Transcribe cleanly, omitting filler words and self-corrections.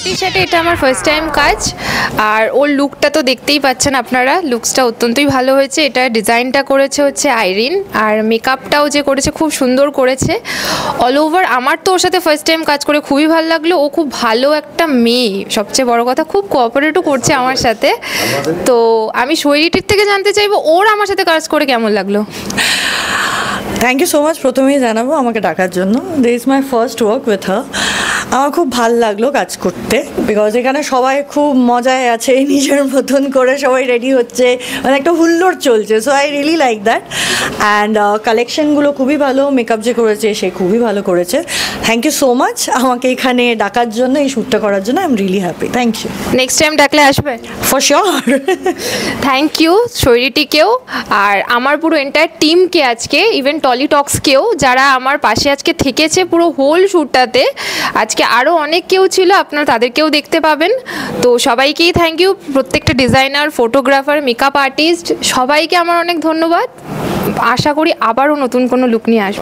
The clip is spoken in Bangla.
সোয়েটির সাথে এটা আমার ফার্স্ট টাইম কাজ, আর ওর লুকটা তো দেখতেই পাচ্ছেন আপনারা, লুকসটা অত্যন্তই ভালো হয়েছে। এটা ডিজাইনটা করেছে হচ্ছে আইরিন, আর মেকআপটাও যে করেছে খুব সুন্দর করেছে। অল ওভার আমার তো ওর সাথে ফার্স্ট টাইম কাজ করে খুবই ভালো লাগলো। ও খুব ভালো একটা মেয়ে, সবচেয়ে বড় কথা খুব কোঅপারেটও করছে আমার সাথে। তো আমি সোয়েটির থেকে জানতে চাইবো ওর আমার সাথে কাজ করে কেমন লাগলো। থ্যাংক ইউ সো মাচ, প্রথমেই জানাবো আমাকে ডাকার জন্য। This is my first work with her. আমার খুব ভাল লাগলো কাজ করতে, বিকজ এখানে সবাই খুব মজায় আছে, নিজের মতন করে সবাই রেডি হচ্ছে, মানে একটা হুল্লোড় চলছে। So I really like that. And কালেকশনগুলো খুবই ভালো, মেকআপ যে করেছে সে খুবই ভালো করেছে। থ্যাংক ইউ সো মাচ আমাকে এখানে ডাকার জন্য, এই শ্যুটটা করার জন্য। I am really happy. Thank you. Next time ডাকলে আসবে ফর শিওর। থ্যাংক ইউ শৈলীটিকেও, আর আমার পুরো এন্টায়ার টিমকে আজকে, ইভেন টলি টক্সকেও, যারা আমার পাশে আজকে থেকেছে পুরো হোল শ্যুটটাতে। আজকে আরও অনেক কেউ ছিল, আপনারা তাদেরকেও দেখতে পাবেন। তো সবাইকেই থ্যাংক ইউ, প্রত্যেকটা ডিজাইনার, ফটোগ্রাফার, মেকআপ আর্টিস্ট, সবাইকে আমার অনেক ধন্যবাদ। আশা করি আবারও নতুন কোনো লুক নিয়ে আসবো।